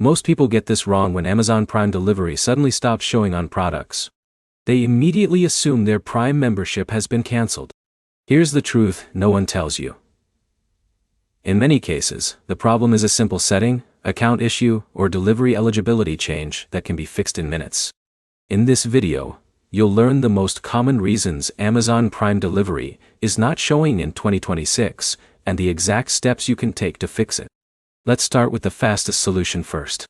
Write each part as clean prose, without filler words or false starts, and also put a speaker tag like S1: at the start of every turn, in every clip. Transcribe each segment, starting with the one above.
S1: Most people get this wrong when Amazon Prime delivery suddenly stops showing on products. They immediately assume their Prime membership has been canceled. Here's the truth no one tells you. In many cases, the problem is a simple setting, account issue, or delivery eligibility change that can be fixed in minutes. In this video, you'll learn the most common reasons Amazon Prime delivery is not showing in 2026 and the exact steps you can take to fix it. Let's start with the fastest solution first.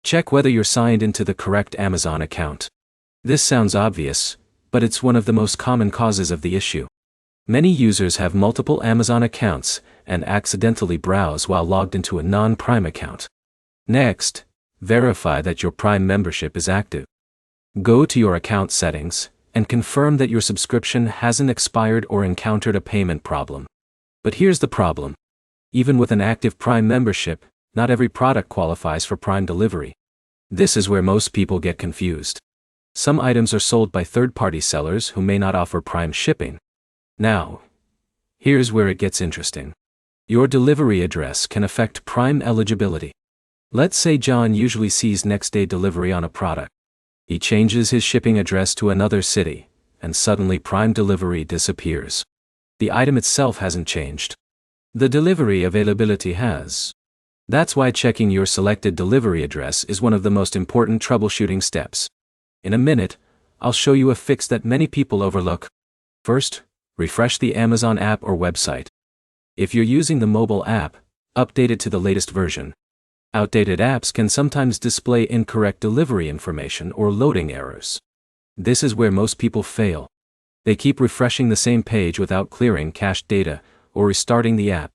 S1: Check whether you're signed into the correct Amazon account. This sounds obvious, but it's one of the most common causes of the issue. Many users have multiple Amazon accounts and accidentally browse while logged into a non-Prime account. Next, verify that your Prime membership is active. Go to your account settings and confirm that your subscription hasn't expired or encountered a payment problem. But here's the problem. Even with an active Prime membership, not every product qualifies for Prime delivery. This is where most people get confused. Some items are sold by third-party sellers who may not offer Prime shipping. Now, here's where it gets interesting. Your delivery address can affect Prime eligibility. Let's say John usually sees next-day delivery on a product. He changes his shipping address to another city, and suddenly Prime delivery disappears. The item itself hasn't changed. The delivery availability has. That's why checking your selected delivery address is one of the most important troubleshooting steps. In a minute, I'll show you a fix that many people overlook. First, refresh the Amazon app or website. If you're using the mobile app, update it to the latest version. Outdated apps can sometimes display incorrect delivery information or loading errors. This is where most people fail. They keep refreshing the same page without clearing cached data or restarting the app.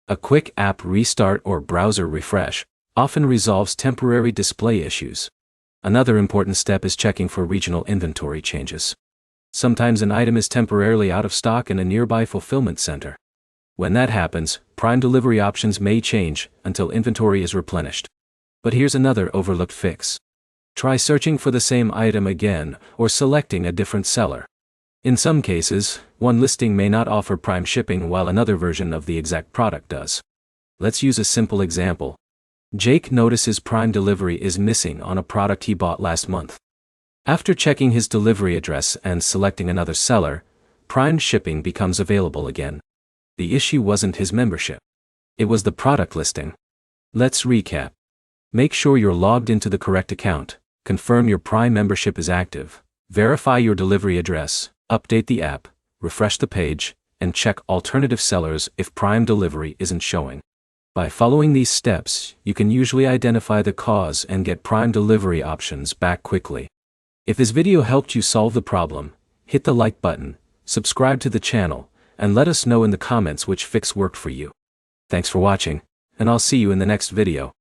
S1: A quick app restart or browser refresh often resolves temporary display issues. Another important step is checking for regional inventory changes. Sometimes an item is temporarily out of stock in a nearby fulfillment center. When that happens, Prime delivery options may change until inventory is replenished. But here's another overlooked fix. Try searching for the same item again or selecting a different seller. In some cases, one listing may not offer Prime shipping while another version of the exact product does. Let's use a simple example. Jake notices Prime delivery is missing on a product he bought last month. After checking his delivery address and selecting another seller, Prime shipping becomes available again. The issue wasn't his membership. It was the product listing. Let's recap. Make sure you're logged into the correct account, confirm your Prime membership is active, verify your delivery address, update the app, refresh the page, and check alternative sellers if Prime delivery isn't showing. By following these steps, you can usually identify the cause and get Prime delivery options back quickly. If this video helped you solve the problem, hit the like button, subscribe to the channel, and let us know in the comments which fix worked for you. Thanks for watching, and I'll see you in the next video.